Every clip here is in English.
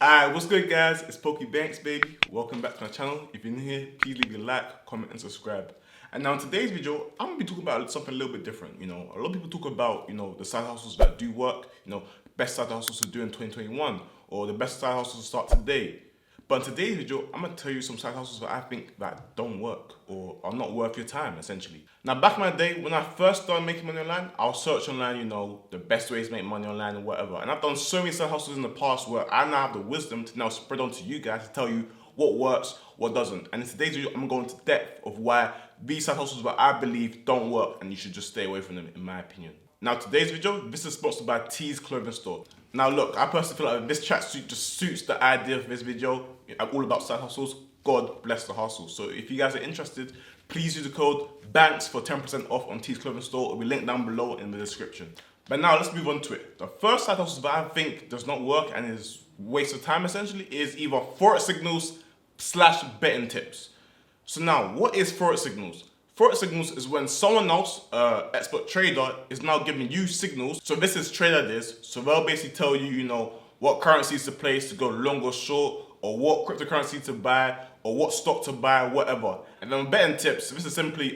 Alright, what's good guys? It's Poku Banks, baby. Welcome back to my channel. If you're new here, please leave a like, comment and subscribe. And now in today's video, I'm going to be talking about something a little bit different. A lot of people talk about, the side hustles that do work, best side hustles to do in 2021 or the best side hustles to start today. But in today's video, I'm going to tell you some side hustles that I think that don't work or are not worth your time, essentially. Now, back in my day, when I first started making money online, I'll search online, the best ways to make money online and whatever. And I've done so many side hustles in the past where I now have the wisdom to now spread on to you guys to tell you what works, what doesn't. And in today's video, I'm going to go into depth of why these side hustles that I believe don't work and you should just stay away from them, in my opinion. Now, today's video, this is sponsored by T's Clothing Store. Now, look, I personally feel like this tracksuit just suits the idea of this video. I'm all about side hustles. God bless the hustle. So if you guys are interested, please use the code BANKS for 10% off on T's Clothing Store. It will be linked down below in the description. But now let's move on to it. The first side hustle that I think does not work and is a waste of time essentially is either Forex signals / betting tips. So now, what is Forex signals? Forex signals is when someone else, expert trader, is now giving you signals. So this is trader this. So they'll basically tell you, what currencies to place to go long or short, or what cryptocurrency to buy, or what stock to buy, whatever. And then betting tips, this is simply,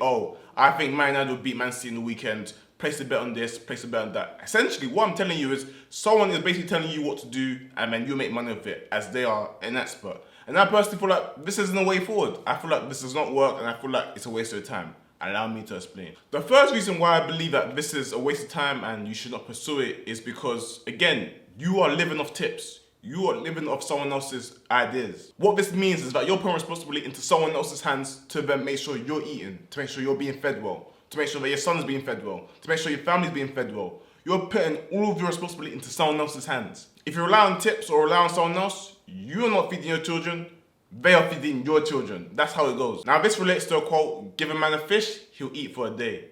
I think Man United will beat Man City in the weekend. Place a bet on this, place a bet on that. Essentially, what I'm telling you is someone is basically telling you what to do, and then you make money of it, as they are an expert. And I personally feel like this isn't a way forward. I feel like this does not work, and I feel like it's a waste of time. Allow me to explain. The first reason why I believe that this is a waste of time and you should not pursue it is because, again, you are living off tips. You are living off someone else's ideas. What this means is that you're putting responsibility into someone else's hands to then make sure you're eating, to make sure you're being fed well, to make sure that your son is being fed well, to make sure your family's being fed well. You're putting all of your responsibility into someone else's hands. If you rely on tips or rely on someone else, you're not feeding your children, they are feeding your children. That's how it goes. Now this relates to a quote, give a man a fish, he'll eat for a day.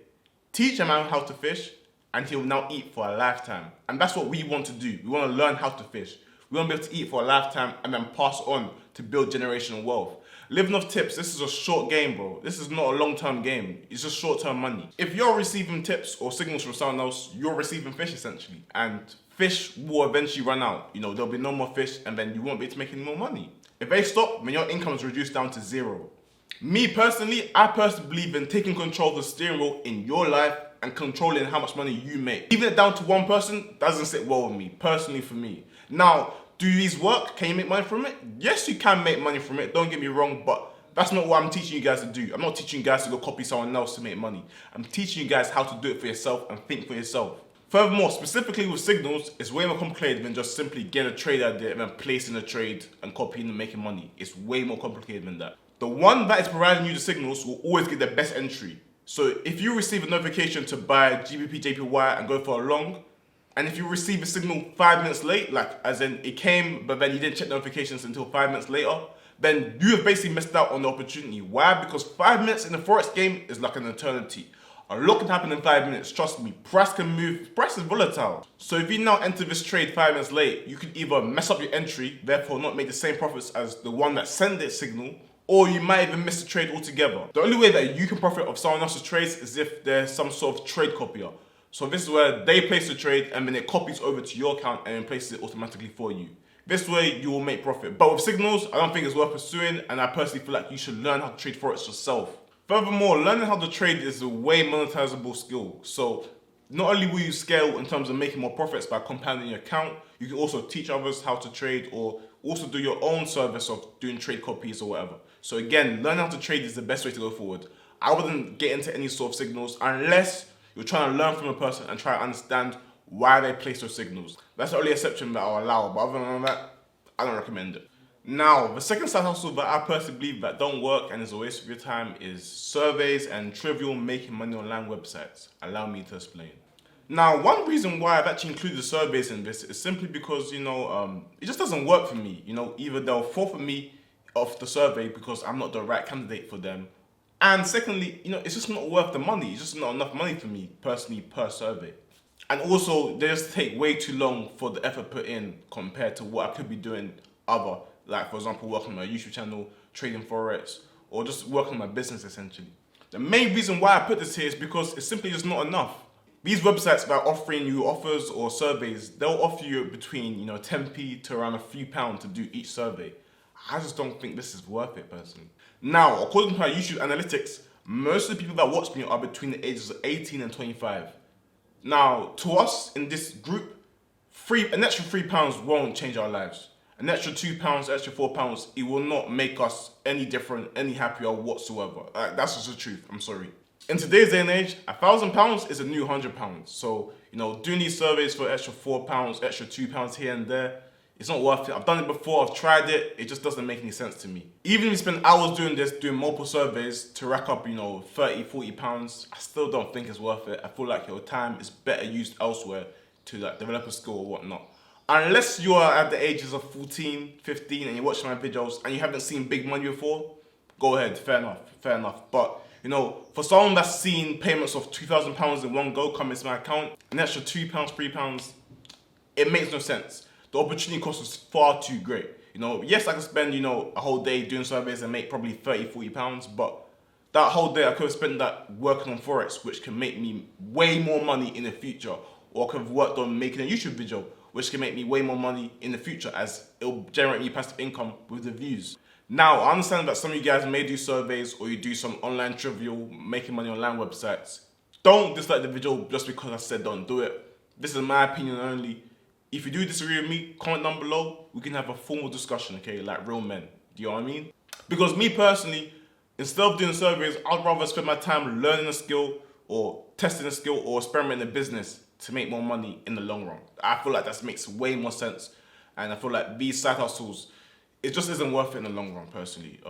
Teach a man how to fish, and he'll now eat for a lifetime. And that's what we want to do. We want to learn how to fish. We want to be able to eat for a lifetime and then pass on to build generational wealth. Living off tips, this is a short game, bro. This is not a long-term game. It's just short-term money. If you're receiving tips or signals from someone else, you're receiving fish essentially. And fish will eventually run out. There'll be no more fish and then you won't be able to make any more money. If they stop, then your income is reduced down to zero. Me personally, I personally believe in taking control of the steering wheel in your life and controlling how much money you make. Leaving it down to one person doesn't sit well with me, personally for me. Now, do these work? Can you make money from it? Yes, you can make money from it, don't get me wrong, but that's not what I'm teaching you guys to do. I'm not teaching you guys to go copy someone else to make money. I'm teaching you guys how to do it for yourself and think for yourself. Furthermore, specifically with signals, it's way more complicated than just simply getting a trade idea and then placing a trade and copying and making money. It's way more complicated than that. The one that is providing you the signals will always get the best entry. So if you receive a notification to buy GBP, JPY and go for a long, and if you receive a signal 5 minutes late, like as in it came, but then you didn't check notifications until 5 minutes later, then you have basically missed out on the opportunity. Why? Because 5 minutes in the Forex game is like an eternity. A lot can happen in 5 minutes, trust me. Price can move, price is volatile. So if you now enter this trade 5 minutes late, you could either mess up your entry, therefore not make the same profits as the one that sent that signal, or you might even miss the trade altogether. The only way that you can profit off someone else's trades is if there's some sort of trade copier. So this is where they place the trade and then it copies over to your account and then places it automatically for you. This way you will make profit. But with signals, I don't think it's worth pursuing, and I personally feel like you should learn how to trade Forex yourself. Furthermore, learning how to trade is a way monetizable skill. So not only will you scale in terms of making more profits by compounding your account, you can also teach others how to trade or also do your own service of doing trade copies or whatever. So again, learning how to trade is the best way to go forward. I wouldn't get into any sort of signals unless you're trying to learn from a person and try to understand why they place those signals. That's the only exception that I'll allow, but other than that, I don't recommend it. Now, the second side hustle that I personally believe that don't work and is a waste of your time is surveys and trivial making money online websites. Allow me to explain. Now, one reason why I've actually included surveys in this is simply because, it just doesn't work for me. Either they'll forfeit me off the survey because I'm not the right candidate for them. And secondly, it's just not worth the money. It's just not enough money for me, personally, per survey. And also, they just take way too long for the effort put in compared to what I could be doing other. Like, for example, working on my YouTube channel, trading Forex, or just working on my business, essentially. The main reason why I put this here is because it's simply just not enough. These websites that are offering you offers or surveys, they'll offer you between 10p to around a few pounds to do each survey. I just don't think this is worth it personally. Now, according to our YouTube analytics, most of the people that watch me are between the ages of 18 and 25. Now, to us in this group, an extra £3 won't change our lives. An extra £2, extra £4, it will not make us any different, any happier whatsoever. That's just the truth. I'm sorry. In today's day and age, £1,000 is a new £100. So, doing these surveys for extra £4, extra £2 here and there, it's not worth it. I've done it before, I've tried it, it just doesn't make any sense to me. Even if you spend hours doing this, doing multiple surveys to rack up, £30, £40, I still don't think it's worth it. I feel like your time is better used elsewhere to develop a skill or whatnot. Unless you are at the ages of 14, 15 and you're watching my videos and you haven't seen big money before, go ahead, fair enough. But, for someone that's seen payments of £2,000 in one go come into my account, an extra £2, £3, it makes no sense. The opportunity cost is far too great. Yes, I can spend, a whole day doing surveys and make probably £30, £40, but that whole day I could have spent that working on Forex, which can make me way more money in the future. Or I could have worked on making a YouTube video, which can make me way more money in the future as it'll generate me passive income with the views. Now, I understand that some of you guys may do surveys or you do some online trivial, making money online websites. Don't dislike the video just because I said don't do it. This is my opinion only. If you do disagree with me, comment down below. We can have a formal discussion, okay, like real men. Do you know what I mean? Because me personally, instead of doing surveys, I'd rather spend my time learning a skill or testing a skill or experimenting in business to make more money in the long run. I feel like that makes way more sense. And I feel like these side hustles, it just isn't worth it in the long run, personally.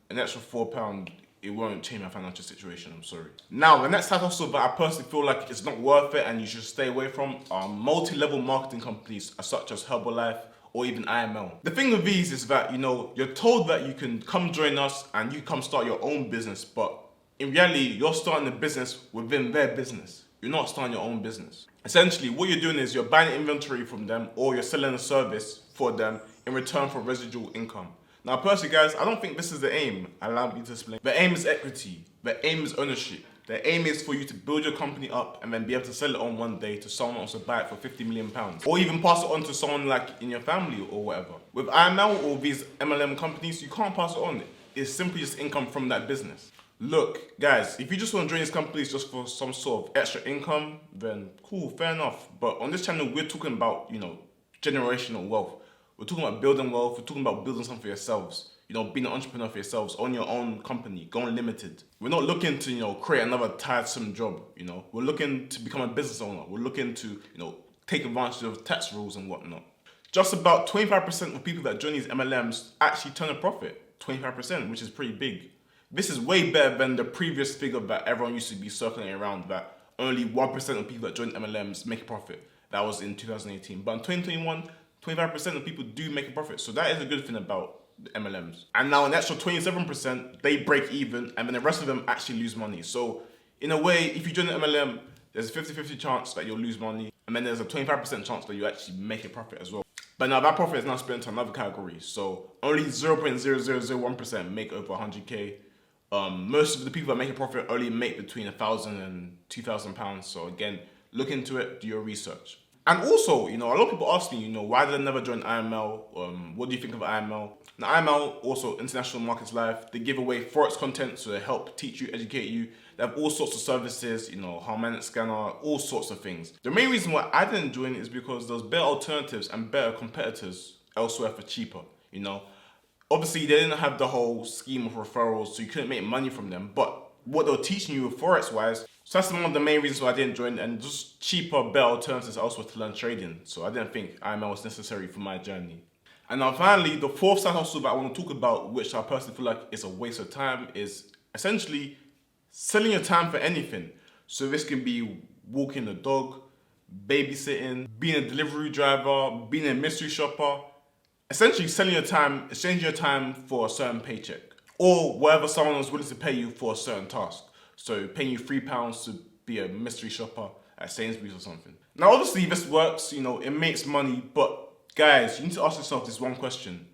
An extra £4, it won't change my financial situation, I'm sorry. Now, the next side hustle that I personally feel like it's not worth it and you should stay away from are multi-level marketing companies such as Herbalife or even IML. The thing with these is that, you're told that you can come join us and you come start your own business, but in reality, you're starting a business within their business. You're not starting your own business. Essentially, what you're doing is you're buying inventory from them or you're selling a service for them in return for residual income. Now, personally, guys, I don't think this is the aim. Allow me to explain. The aim is equity. The aim is ownership. The aim is for you to build your company up and then be able to sell it on one day to someone else to buy it for £50 million. Or even pass it on to someone like in your family or whatever. With IML or these MLM companies, you can't pass it on. It's simply just income from that business. Look, guys, if you just want to join these companies just for some sort of extra income, then cool, fair enough. But on this channel, we're talking about, generational wealth. We're talking about building wealth. We're talking about building something for yourselves. Being an entrepreneur for yourselves, own your own company, going limited. We're not looking to, create another tiresome job, We're looking to become a business owner. We're looking to, take advantage of tax rules and whatnot. Just about 25% of people that join these MLMs actually turn a profit. 25%, which is pretty big. This is way better than the previous figure that everyone used to be circling around, that only 1% of people that join MLMs make a profit. That was in 2018. But in 2021, 25% of people do make a profit. So that is a good thing about the MLMs. And now an extra 27%, they break even, and then the rest of them actually lose money. So in a way, if you join an MLM, there's a 50-50 chance that you'll lose money, and then there's a 25% chance that you actually make a profit as well. But now that profit is now split into another category. So only 0.0001% make over 100K. Most of the people that make a profit only make between £1,000 and £2,000. So again, look into it, do your research. And also, a lot of people ask me, why did I never join IML? What do you think of IML? Now, IML, also International Markets Live, they give away Forex content, so they help teach you, educate you. They have all sorts of services, harmonic scanner, all sorts of things. The main reason why I didn't join is because there's better alternatives and better competitors elsewhere for cheaper, Obviously, they didn't have the whole scheme of referrals, so you couldn't make money from them. But what they were teaching you Forex-wise, so that's one of the main reasons why I didn't join, and just cheaper, better alternatives elsewhere to learn trading. So I didn't think IML was necessary for my journey. And now finally, the fourth side hustle that I want to talk about, which I personally feel like is a waste of time, is essentially selling your time for anything. So this can be walking the dog, babysitting, being a delivery driver, being a mystery shopper. Essentially selling your time, exchanging your time for a certain paycheck, or whatever someone is willing to pay you for a certain task. So paying you £3 to be a mystery shopper at Sainsbury's or something. Now obviously this works, it makes money, but guys, you need to ask yourself this one question.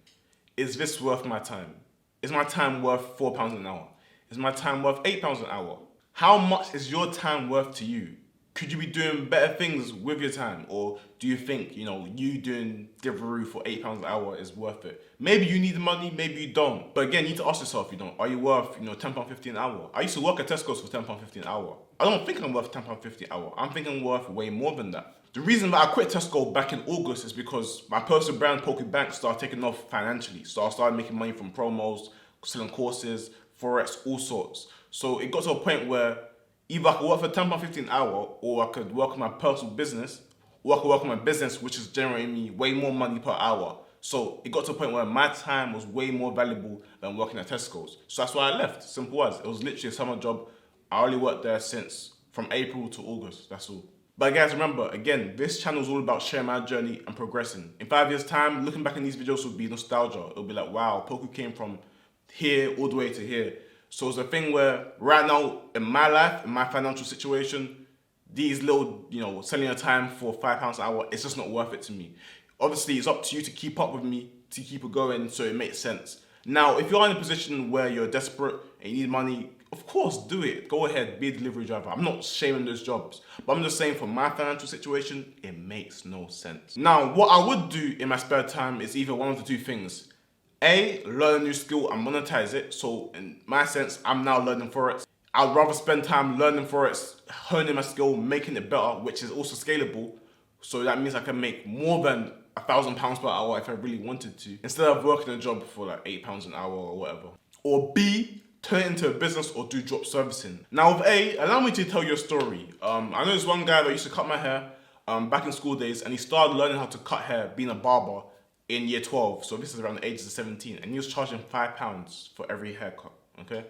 Is this worth my time? Is my time worth £4 an hour? Is my time worth £8 an hour? How much is your time worth to you? Could you be doing better things with your time? Or do you think, you doing delivery for £8 an hour is worth it? Maybe you need the money, maybe you don't. But again, you need to ask yourself, are you worth, £10.50 an hour? I used to work at Tesco's for £10.50 an hour. I don't think I'm worth £10.50 an hour. I'm thinking I'm worth way more than that. The reason that I quit Tesco back in August is because my personal brand, Poku Banks, started taking off financially. So I started making money from promos, selling courses, Forex, all sorts. So it got to a point where either I could work for £10.50 an hour, or I could work on my personal business, or I could work on my business, which is generating me way more money per hour. So it got to a point where my time was way more valuable than working at Tesco's. So that's why I left. Simple as. It was literally a summer job. I only worked there since from April to August. That's all. But guys, remember, again, this channel is all about sharing my journey and progressing. In 5 years' time, looking back in these videos will be nostalgia. It'll be like, wow, Poku came from here all the way to here. So it's a thing where right now in my life, in my financial situation, these little, selling your time for £5 an hour, it's just not worth it to me. Obviously, it's up to you to keep up with me, to keep it going, so it makes sense. Now, if you're in a position where you're desperate and you need money, of course, do it. Go ahead, be a delivery driver. I'm not shaming those jobs, but I'm just saying for my financial situation, it makes no sense. Now, what I would do in my spare time is either one of the two things. A, learn a new skill and monetize it. So in my sense, I'm now learning Forex. I'd rather spend time learning Forex, honing my skill, making it better, which is also scalable. So that means I can make more than £1,000 per hour if I really wanted to, instead of working a job for like £8 an hour or whatever. Or B, turn it into a business or do drop servicing. Now with A, allow me to tell you a story. I know there's one guy that used to cut my hair back in school days, and he started learning how to cut hair being a barber in year 12. So this is around the ages of 17, and he was charging £5 for every haircut, okay?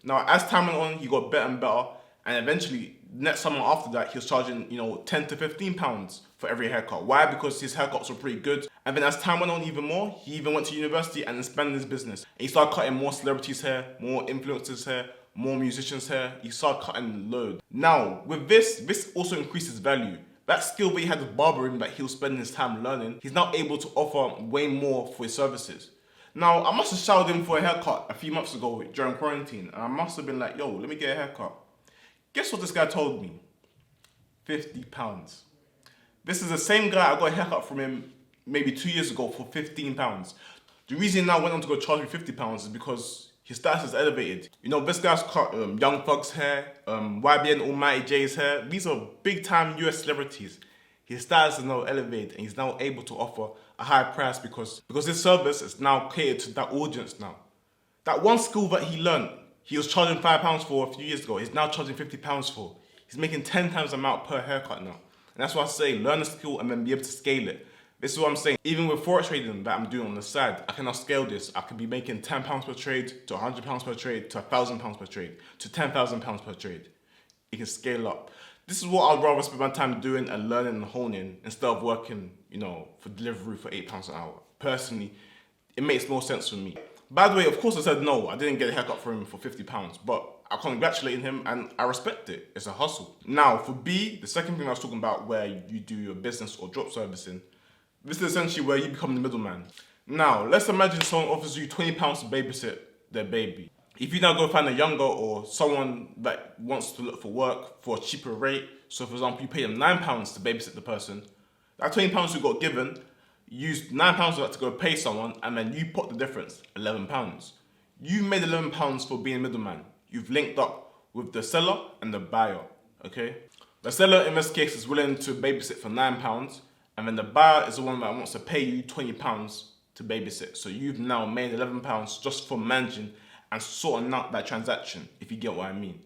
Now, as time went on, he got better and better, and eventually, next summer after that, he was charging, £10 to £15 for every haircut. Why? Because his haircuts were pretty good. And then as time went on even more, he even went to university and expanded his business. And he started cutting more celebrities' hair, more influencers' hair, more musicians' hair. He started cutting loads. Now, with this also increases value. That skill that he had with barbering that he was spending his time learning, he's now able to offer way more for his services. Now, I must have shouted him for a haircut a few months ago during quarantine, and I must have been like, yo, let me get a haircut. Guess what this guy told me? £50. This is the same guy I got a haircut from him maybe 2 years ago for £15. The reason he now went on to go charge me £50 is because his status is elevated. This guy's cut Young Thug's hair, YBN Almighty J's hair. These are big time US celebrities. His status is now elevated and he's now able to offer a high price because his service is now catered to that audience now. That one skill that he learned, he was charging £5 for a few years ago, he's now charging £50 for. He's making 10 times the amount per haircut now. And that's why I say, learn a skill and then be able to scale it. This is what I'm saying. Even with Forex trading that I'm doing on the side, I can now scale this. I could be making £10 per trade, to £100 per trade, to £1,000 per trade, to £10,000 per trade. You can scale up. This is what I'd rather spend my time doing and learning and honing instead of working, for delivery for £8 an hour. Personally, it makes more sense for me. By the way, of course I said no, I didn't get a haircut for him for £50, but I congratulate him and I respect it. It's a hustle. Now, for B, the second thing I was talking about where you do your business or drop servicing, this is essentially where you become the middleman. Now, let's imagine someone offers you £20 to babysit their baby. If you now go find a younger or someone that wants to look for work for a cheaper rate, so for example, you pay them £9 to babysit the person, that £20 you got given, use £9 of that to go pay someone, and then you put the difference, £11. You made £11 for being a middleman. You've linked up with the seller and the buyer, okay? The seller in this case is willing to babysit for £9, and then the buyer is the one that wants to pay you £20 to babysit. So you've now made £11 just for managing and sorting out that transaction, if you get what I mean.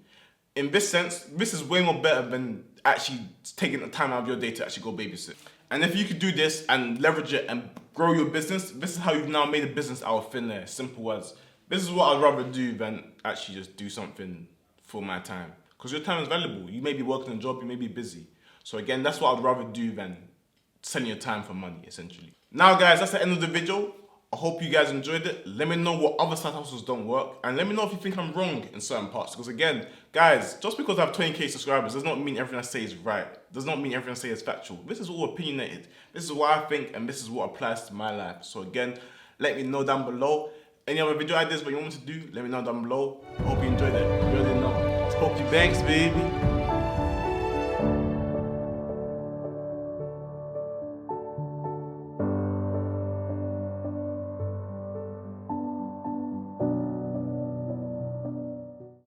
In this sense, this is way more better than actually taking the time out of your day to actually go babysit. And if you could do this and leverage it and grow your business, this is how you've now made a business out of thin air. Simple as. This is what I'd rather do than actually just do something for my time. Because your time is valuable. You may be working a job, you may be busy. So again, that's what I'd rather do than selling your time for money, essentially. Now guys, that's the end of the video. I hope you guys enjoyed it. Let me know what other side hustles don't work. And let me know if you think I'm wrong in certain parts. Because again, guys, just because I have 20k subscribers does not mean everything I say is right. Does not mean everything I say is factual. This is all opinionated. This is what I think and this is what applies to my life. So again, let me know down below. Any other video ideas what you want me to do, let me know down below. I hope you enjoyed it. You already know. It's Poku Banks, baby.